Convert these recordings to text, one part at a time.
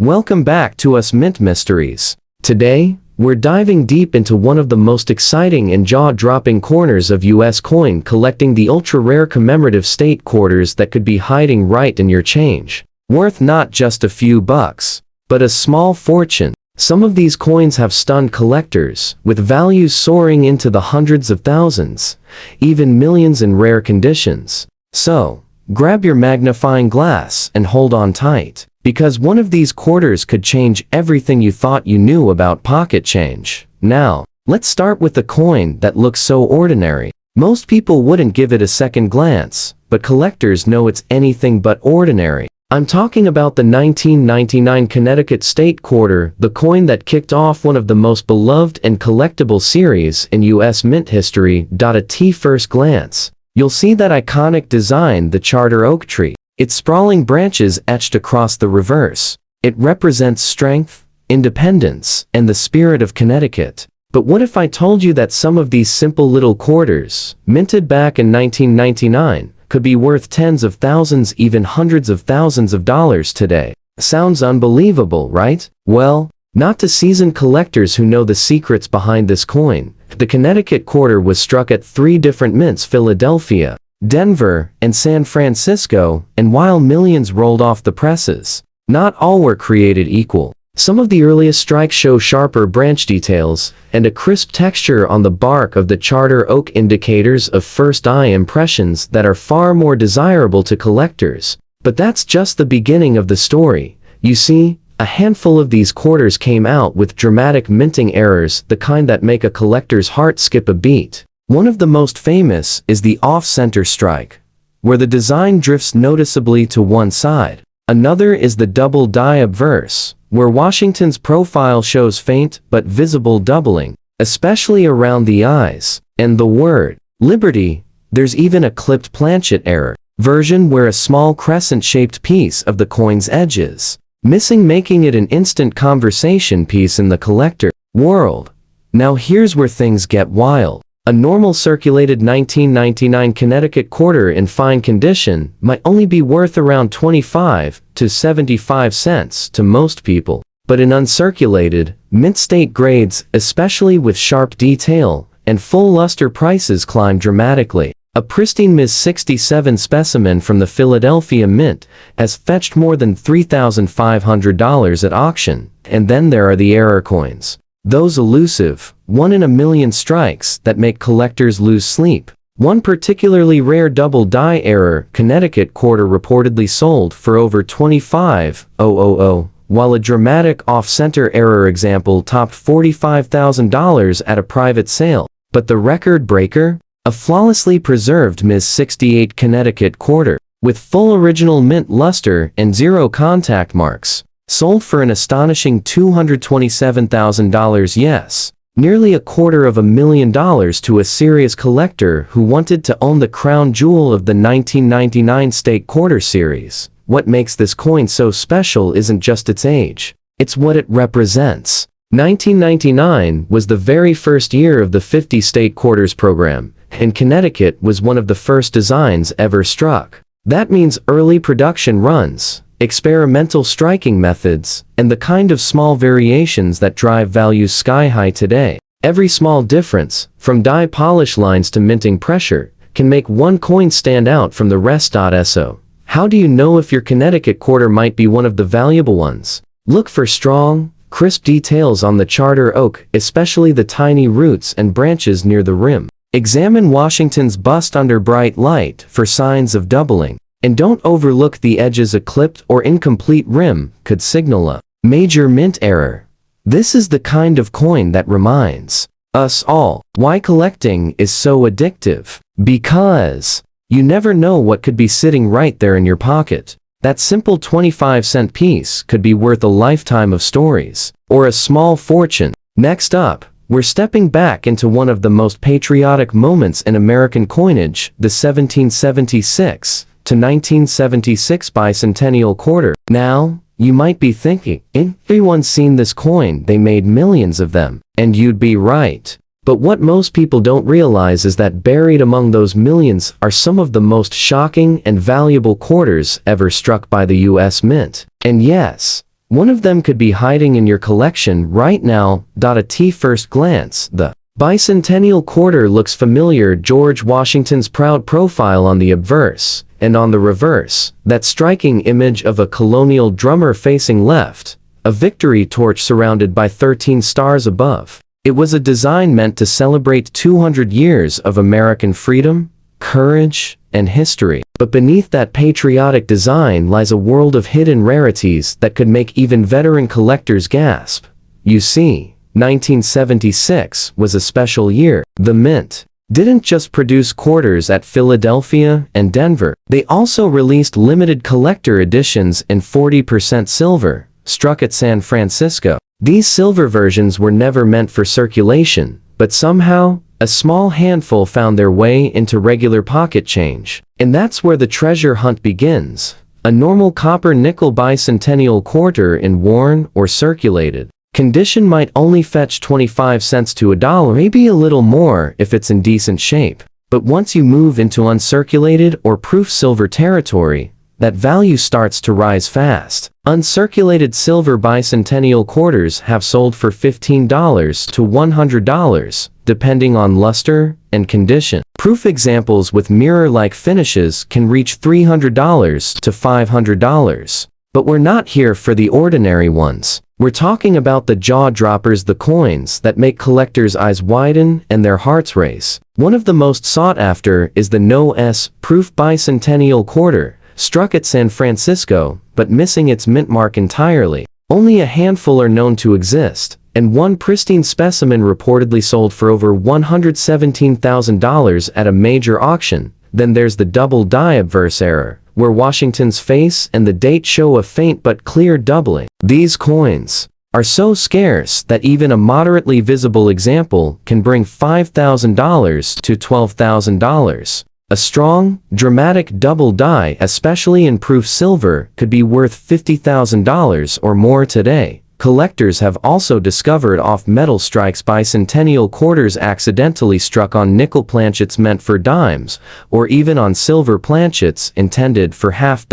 Welcome back to Us Mint Mysteries. Today, we're diving deep into one of the most exciting and jaw-dropping corners of U.S. coin collecting, the ultra-rare commemorative state quarters that could be hiding right in your change. Worth not just a few bucks, but a small fortune. Some of these coins have stunned collectors, with values soaring into the hundreds of thousands, even millions in rare conditions. So, grab your magnifying glass and hold on tight, because one of these quarters could change everything you thought you knew about pocket change. Now, let's start with the coin that looks so ordinary. Most people wouldn't give it a second glance, but collectors know it's anything but ordinary. I'm talking about the 1999 Connecticut State Quarter, the coin that kicked off one of the most beloved and collectible series in U.S. mint history. At first glance, you'll see that iconic design, the charter oak tree. Its sprawling branches etched across the reverse. It represents strength, independence, and the spirit of Connecticut. But what if I told you that some of these simple little quarters, minted back in 1999, could be worth tens of thousands, even hundreds of thousands of dollars today? Sounds unbelievable, right? Well, not to seasoned collectors who know the secrets behind this coin. The Connecticut Quarter was struck at 3 different mints: Philadelphia, Denver, and San Francisco, and while millions rolled off the presses, not all were created equal. Some of the earliest strikes show sharper branch details and a crisp texture on the bark of the charter oak, indicators of first-eye impressions that are far more desirable to collectors. But that's just the beginning of the story. You see, a handful of these quarters came out with dramatic minting errors, the kind that make a collector's heart skip a beat. One of the most famous is the off-center strike, where the design drifts noticeably to one side. Another is the double die obverse, where Washington's profile shows faint but visible doubling, especially around the eyes. And the word Liberty, there's even a clipped planchet error version where a small crescent-shaped piece of the coin's edges missing, making it an instant conversation piece in the collector world. Now here's where things get wild. A normal circulated 1999 Connecticut Quarter in fine condition might only be worth around 25 to 75 cents to most people. But in uncirculated, mint state grades, especially with sharp detail and full luster, prices climb dramatically. A pristine Ms. 67 specimen from the Philadelphia Mint has fetched more than $3,500 at auction. And then there are the error coins. Those elusive, one-in-a-million strikes that make collectors lose sleep. One particularly rare double die error Connecticut Quarter reportedly sold for over $25,000, while a dramatic off-center error example topped $45,000 at a private sale. But the record breaker? A flawlessly preserved Ms. 68 Connecticut Quarter, with full original mint luster and 0 contact marks, sold for an astonishing $227,000. Yes, nearly $250,000 to a serious collector who wanted to own the crown jewel of the 1999 State Quarter series. What makes this coin so special isn't just its age, it's what it represents. 1999 was the very first year of the 50 State Quarters program, and Connecticut was one of the first designs ever struck. That means early production runs, experimental striking methods, and the kind of small variations that drive values sky high today. Every small difference, from die polish lines to minting pressure, can make one coin stand out from the rest. So, how do you know if your Connecticut Quarter might be one of the valuable ones? Look for strong, crisp details on the charter oak, especially the tiny roots and branches near the rim. Examine Washington's bust under bright light for signs of doubling. And don't overlook the edges. A clipped or incomplete rim could signal a major mint error. This is the kind of coin that reminds us all why collecting is so addictive. Because you never know what could be sitting right there in your pocket. That simple 25-cent piece could be worth a lifetime of stories, or a small fortune. Next up, we're stepping back into one of the most patriotic moments in American coinage, the 1776 to 1976 Bicentennial Quarter. Now, you might be thinking, everyone's seen this coin, they made millions of them. And you'd be right. But what most people don't realize is that buried among those millions are some of the most shocking and valuable quarters ever struck by the U.S. Mint. And yes, One of them could be hiding in your collection right now. At first glance, the Bicentennial Quarter looks familiar. George Washington's proud profile on the obverse, and on the reverse, that striking image of a colonial drummer facing left, a victory torch surrounded by 13 stars above. It was a design meant to celebrate 200 years of American freedom, courage, and history. But beneath that patriotic design lies a world of hidden rarities that could make even veteran collectors gasp. You see, 1976 was a special year. The Mint didn't just produce quarters at Philadelphia and Denver. They also released limited collector editions in 40% silver, struck at San Francisco. These silver versions were never meant for circulation, but somehow, a small handful found their way into regular pocket change. And that's where the treasure hunt begins. A normal copper-nickel Bicentennial Quarter in worn or circulated condition might only fetch 25 cents to $1, maybe a little more if it's in decent shape. But once you move into uncirculated or proof silver territory, that value starts to rise fast. Uncirculated silver Bicentennial Quarters have sold for $15 to $100, depending on luster and condition. Proof examples with mirror-like finishes can reach $300 to $500. But we're not here for the ordinary ones. We're talking about the jaw-droppers, the coins that make collectors' eyes widen and their hearts race. One of the most sought after is the No-S Proof Bicentennial Quarter, struck at San Francisco, but missing its mint mark entirely. Only a handful are known to exist, and one pristine specimen reportedly sold for over $117,000 at a major auction. Then there's the double die obverse error, where Washington's face and the date show a faint but clear doubling. These coins are so scarce that even a moderately visible example can bring $5,000 to $12,000. A strong, dramatic double die, especially in proof silver, could be worth $50,000 or more today. Collectors have also discovered off-metal strikes Bicentennial Quarters accidentally struck on nickel planchets meant for dimes, or even on silver planchets intended for $half.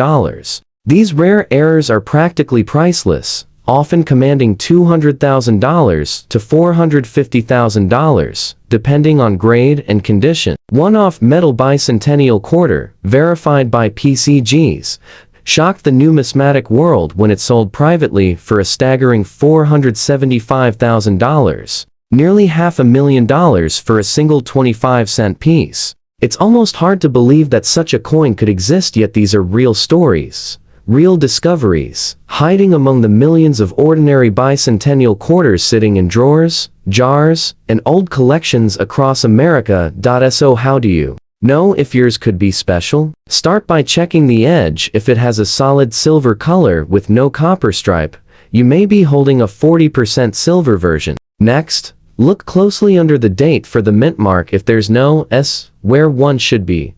These rare errors are practically priceless, often commanding $200,000 to $450,000, depending on grade and condition. One-off metal Bicentennial Quarter, verified by PCGs, shocked the numismatic world when it sold privately for a staggering $475,000, nearly $500,000 for a single 25-cent piece. It's almost hard to believe that such a coin could exist, yet these are real stories, real discoveries, hiding among the millions of ordinary Bicentennial Quarters sitting in drawers, jars, and old collections across America. So how do you know if yours could be special? Start by checking the edge. If it has a solid silver color with no copper stripe, you may be holding a 40% silver version. Next, look closely under the date for the mint mark. If there's no S where one should be,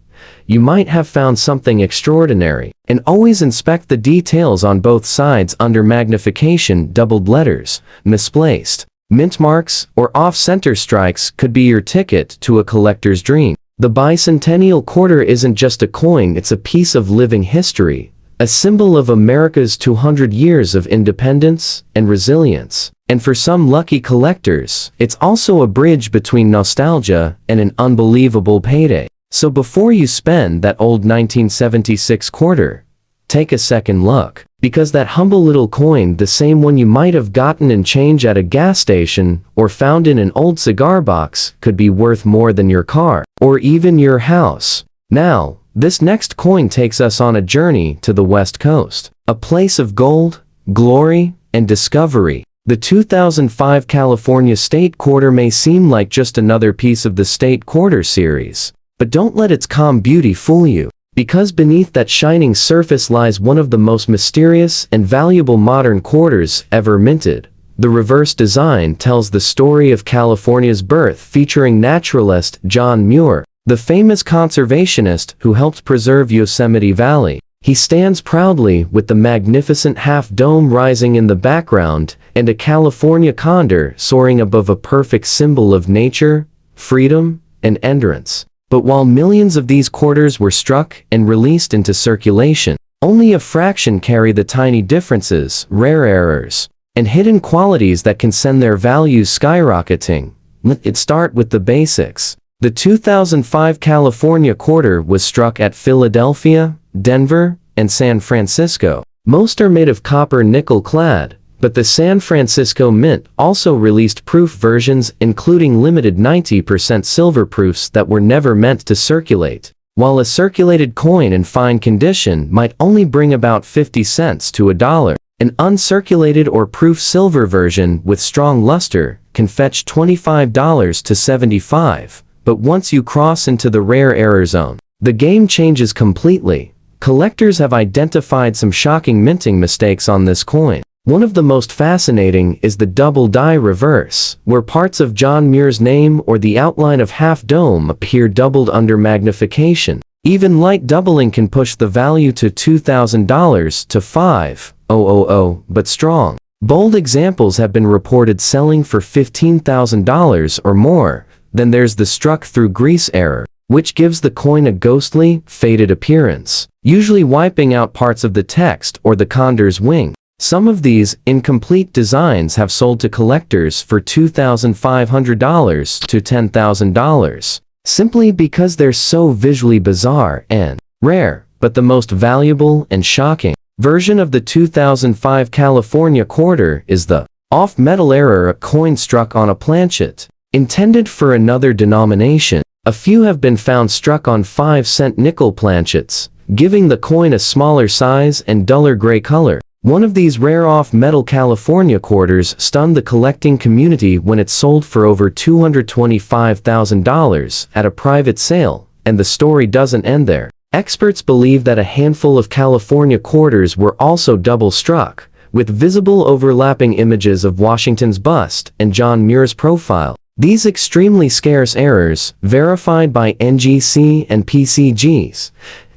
you might have found something extraordinary. And always inspect the details on both sides under magnification. Doubled letters, misplaced mint marks, or off-center strikes could be your ticket to a collector's dream. The Bicentennial Quarter isn't just a coin, it's a piece of living history, a symbol of America's 200 years of independence and resilience. And for some lucky collectors, it's also a bridge between nostalgia and an unbelievable payday. So before you spend that old 1976 quarter, take a second look. Because that humble little coin, the same one you might have gotten in change at a gas station or found in an old cigar box, could be worth more than your car or even your house. Now, this next coin takes us on a journey to the West Coast, a place of gold, glory, and discovery. The 2005 California State Quarter may seem like just another piece of the State Quarter series, but don't let its calm beauty fool you. Because beneath that shining surface lies one of the most mysterious and valuable modern quarters ever minted. The reverse design tells the story of California's birth, featuring naturalist John Muir, the famous conservationist who helped preserve Yosemite Valley. He stands proudly with the magnificent half-dome rising in the background and a California condor soaring above, a perfect symbol of nature, freedom, and endurance. But while millions of these quarters were struck and released into circulation, Only a fraction carry the tiny differences, rare errors, and hidden qualities that can send their values skyrocketing. Let's start with the basics. The 2005 California Quarter was struck at Philadelphia, Denver, and San Francisco. Most are made of copper nickel clad, but the San Francisco Mint also released proof versions including limited 90% silver proofs that were never meant to circulate. While a circulated coin in fine condition might only bring about 50 cents to $1, an uncirculated or proof silver version with strong luster can fetch $25 to $75. But once you cross into the rare error zone, the game changes completely. Collectors have identified some shocking minting mistakes on this coin. One of the most fascinating is the double die reverse, where parts of John Muir's name or the outline of Half Dome appear doubled under magnification. Even light doubling can push the value to $2,000 to $5,000, but strong, bold examples have been reported selling for $15,000 or more. Then there's the struck through grease error, which gives the coin a ghostly, faded appearance, usually wiping out parts of the text or the condor's wing. Some of these incomplete designs have sold to collectors for $2,500 to $10,000, simply because they're so visually bizarre and rare. But the most valuable and shocking version of the 2005 California Quarter is the off-metal error, a coin struck on a planchet, intended for another denomination. A few have been found struck on 5-cent nickel planchets, giving the coin a smaller size and duller gray color. One of these rare off-metal California quarters stunned the collecting community when it sold for over $225,000 at a private sale, and the story doesn't end there. Experts believe that a handful of California quarters were also double-struck, with visible overlapping images of Washington's bust and John Muir's profile. These extremely scarce errors, verified by NGC and PCGs,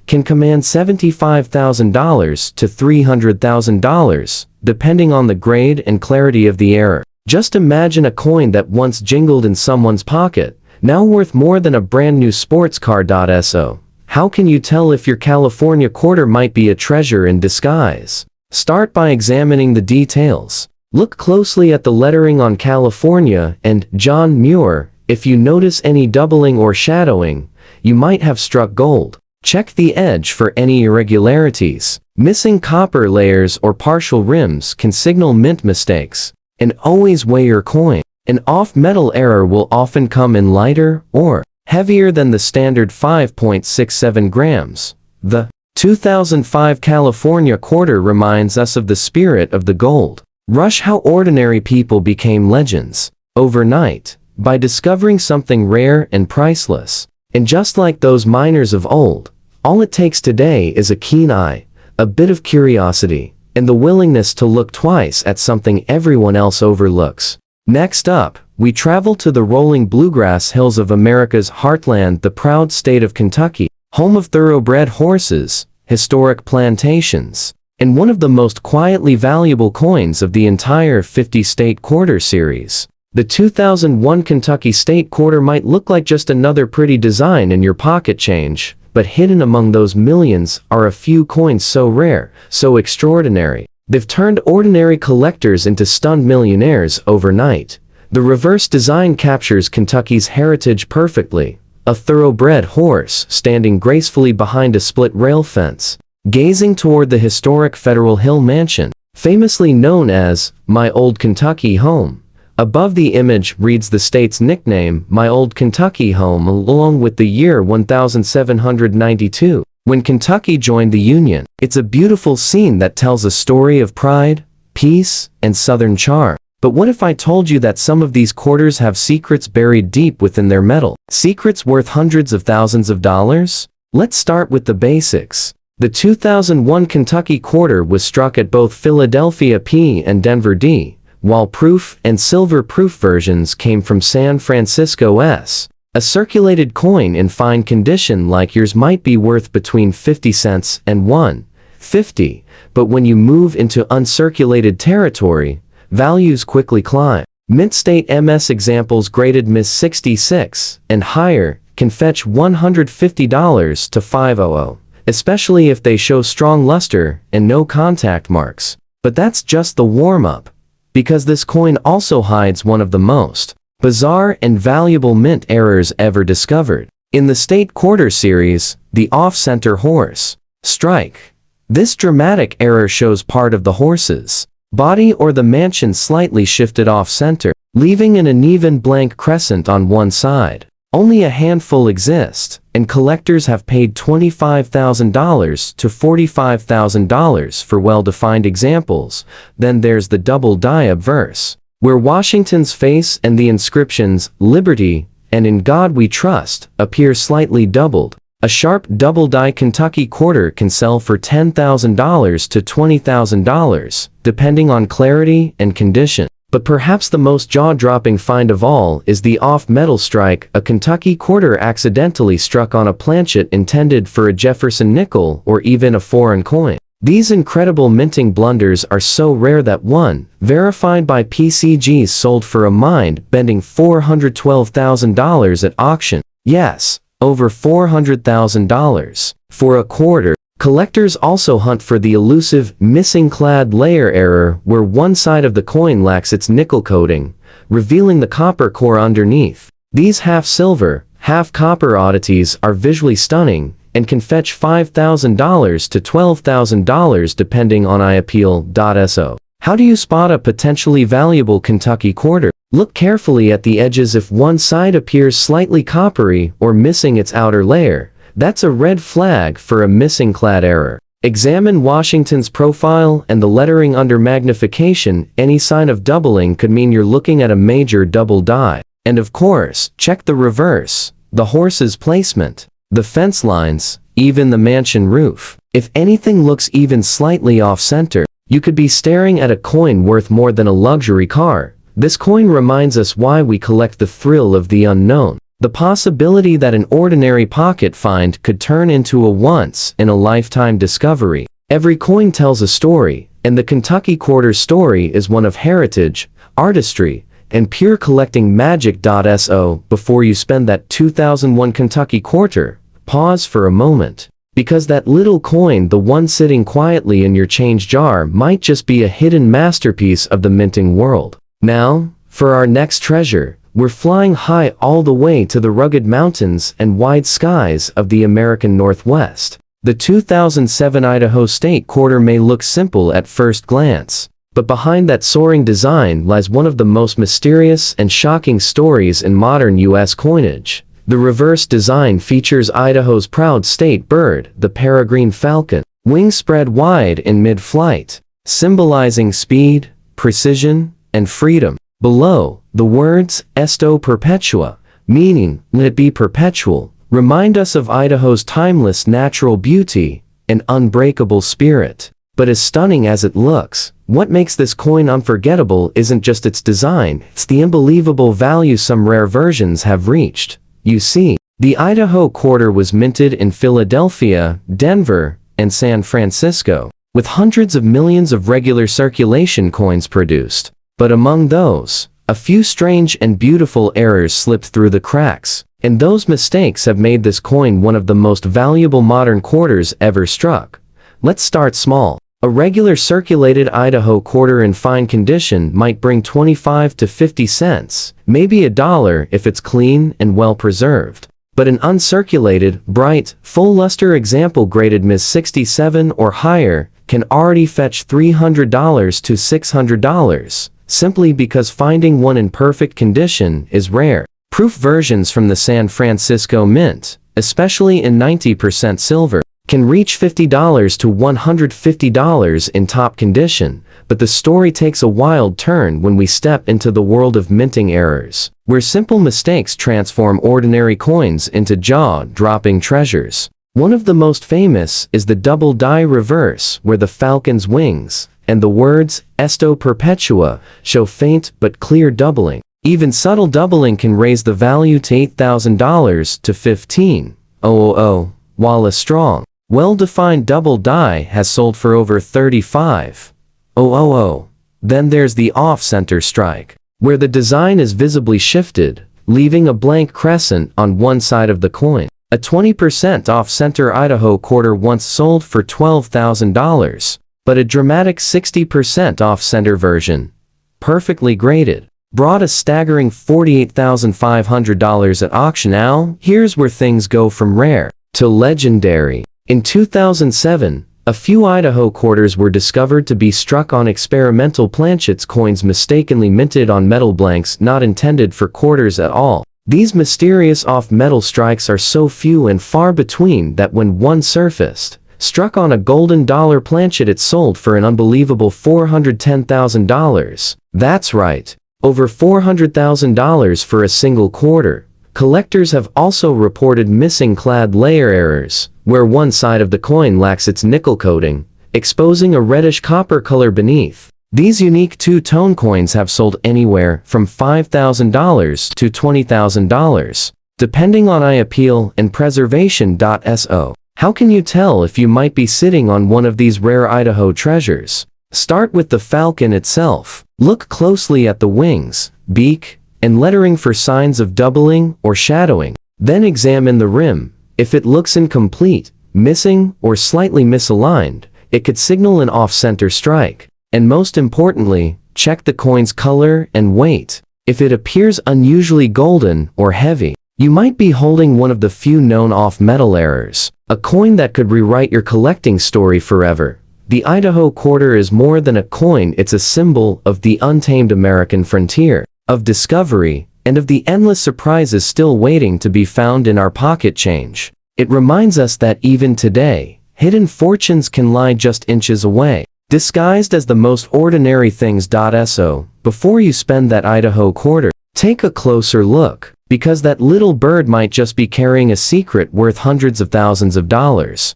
can command $75,000 to $300,000, depending on the grade and clarity of the error. Just imagine a coin that once jingled in someone's pocket, now worth more than a brand new sports car. So, how can you tell if your California quarter might be a treasure in disguise? Start by examining the details. Look closely at the lettering on California and John Muir. If you notice any doubling or shadowing, you might have struck gold. Check the edge for any irregularities. Missing copper layers or partial rims can signal mint mistakes. And always weigh your coin. An off-metal error will often come in lighter or heavier than the standard 5.67 grams. The 2005 California Quarter reminds us of the spirit of the gold rush, how ordinary people became legends overnight by discovering something rare and priceless. And just like those miners of old, all it takes today is a keen eye, a bit of curiosity, and the willingness to look twice at something everyone else overlooks. Next up, we travel to the rolling bluegrass hills of America's heartland, the proud state of Kentucky, home of thoroughbred horses, historic plantations, and one of the most quietly valuable coins of the entire 50-state quarter series. The 2001 Kentucky State Quarter might look like just another pretty design in your pocket change, but hidden among those millions are a few coins so rare, so extraordinary, they've turned ordinary collectors into stunned millionaires overnight. The reverse design captures Kentucky's heritage perfectly. A thoroughbred horse standing gracefully behind a split rail fence, gazing toward the historic Federal Hill Mansion, famously known as My Old Kentucky Home. Above the image reads the state's nickname, My Old Kentucky Home, along with the year 1792, when Kentucky joined the Union. It's a beautiful scene that tells a story of pride, peace, and Southern charm. But what if I told you that some of these quarters have secrets buried deep within their metal? Secrets worth hundreds of thousands of dollars? Let's start with the basics. The 2001 Kentucky Quarter was struck at both Philadelphia P and Denver D, while proof and silver proof versions came from San Francisco S. A circulated coin in fine condition like yours might be worth between 50 cents and $1.50, but when you move into uncirculated territory, values quickly climb. Mint State MS examples graded Ms. 66 and higher can fetch $150 to $500, especially if they show strong luster and no contact marks. But that's just the warm-up, because this coin also hides one of the most bizarre and valuable mint errors ever discovered. In the State Quarter series, the off-center horse strike. This dramatic error shows part of the horse's body or the mansion slightly shifted off-center, leaving an uneven blank crescent on one side. Only a handful exist, and collectors have paid $25,000 to $45,000 for well-defined examples. Then there's the double die obverse, where Washington's face and the inscriptions, "Liberty" and "In God We Trust," appear slightly doubled. A sharp double-die Kentucky Quarter can sell for $10,000 to $20,000, depending on clarity and condition. But perhaps the most jaw-dropping find of all is the off-metal strike, a Kentucky Quarter accidentally struck on a planchet intended for a Jefferson nickel or even a foreign coin. These incredible minting blunders are so rare that one, verified by PCGs, sold for a mind-bending $412,000 at auction. Yes, over $400,000 for a quarter. Collectors also hunt for the elusive missing clad layer error, where one side of the coin lacks its nickel coating, revealing the copper core underneath. These half-silver, half-copper oddities are visually stunning and can fetch $5,000 to $12,000 depending on iappeal.so. How do you spot a potentially valuable Kentucky Quarter? Look carefully at the edges. If one side appears slightly coppery or missing its outer layer, that's a red flag for a missing clad error. Examine Washington's profile and the lettering under magnification. Any sign of doubling could mean you're looking at a major double die. And of course, check the reverse, the horse's placement, the fence lines, even the mansion roof. If anything looks even slightly off-center, you could be staring at a coin worth more than a luxury car. This coin reminds us why we collect: the thrill of the unknown. The possibility that an ordinary pocket find could turn into a once-in-a-lifetime discovery. Every coin tells a story, and the Kentucky Quarter story is one of heritage, artistry, and pure collecting magic.so. Before you spend that 2001 Kentucky Quarter, pause for a moment. Because that little coin, the one sitting quietly in your change jar, might just be a hidden masterpiece of the minting world. Now, for our next treasure, we're flying high all the way to the rugged mountains and wide skies of the American Northwest. The 2007 Idaho State Quarter may look simple at first glance, but behind that soaring design lies one of the most mysterious and shocking stories in modern U.S. coinage. The reverse design features Idaho's proud state bird, the peregrine falcon, wings spread wide in mid-flight, symbolizing speed, precision, and freedom. Below, the words "Esto Perpetua," meaning "let it be perpetual," remind us of Idaho's timeless natural beauty and unbreakable spirit. But as stunning as it looks, what makes this coin unforgettable isn't just its design, it's the unbelievable value some rare versions have reached. You see, the Idaho Quarter was minted in Philadelphia, Denver, and San Francisco, with hundreds of millions of regular circulation coins produced. But among those, a few strange and beautiful errors slipped through the cracks, and those mistakes have made this coin one of the most valuable modern quarters ever struck. Let's start small. A regular circulated Idaho Quarter in fine condition might bring 25 to 50 cents, maybe $1 if it's clean and well preserved. But an uncirculated, bright, full luster example graded Ms. 67 or higher can already fetch $300 to $600. Simply because finding one in perfect condition is rare. Proof versions from the San Francisco Mint, especially in 90% silver, can reach $50 to $150 in top condition, but the story takes a wild turn when we step into the world of minting errors, where simple mistakes transform ordinary coins into jaw-dropping treasures. One of the most famous is the double die reverse, where the falcon's wings and the words "Esto Perpetua" show faint but clear doubling. Even subtle doubling can raise the value to $8,000 to $15,000, while a strong, well-defined double die has sold for over $35,000. Then there's the off-center strike, where the design is visibly shifted, leaving a blank crescent on one side of the coin. A 20% off-center Idaho quarter once sold for $12,000, but a dramatic 60% off-center version, perfectly graded, brought a staggering $48,500 at auction. Now, here's where things go from rare to legendary. In 2007, a few Idaho quarters were discovered to be struck on experimental planchets, coins mistakenly minted on metal blanks not intended for quarters at all. These mysterious off-metal strikes are so few and far between that when one surfaced, struck on a golden dollar planchet, it sold for an unbelievable $410,000. That's right, over $400,000 for a single quarter. Collectors have also reported missing clad layer errors, where one side of the coin lacks its nickel coating, exposing a reddish copper color beneath. These unique two-tone coins have sold anywhere from $5,000 to $20,000, depending on eye appeal and preservation. So, how can you tell if you might be sitting on one of these rare Idaho treasures? Start with the falcon itself. Look closely at the wings, beak, and lettering for signs of doubling or shadowing. Then examine the rim. If it looks incomplete, missing, or slightly misaligned, it could signal an off-center strike. And most importantly, check the coin's color and weight. If it appears unusually golden or heavy, you might be holding one of the few known off-metal errors, a coin that could rewrite your collecting story forever. The Idaho quarter is more than a coin, it's a symbol of the untamed American frontier, of discovery, and of the endless surprises still waiting to be found in our pocket change. It reminds us that even today, hidden fortunes can lie just inches away, disguised as the most ordinary things. So, before you spend that Idaho quarter, take a closer look, because that little bird might just be carrying a secret worth hundreds of thousands of dollars.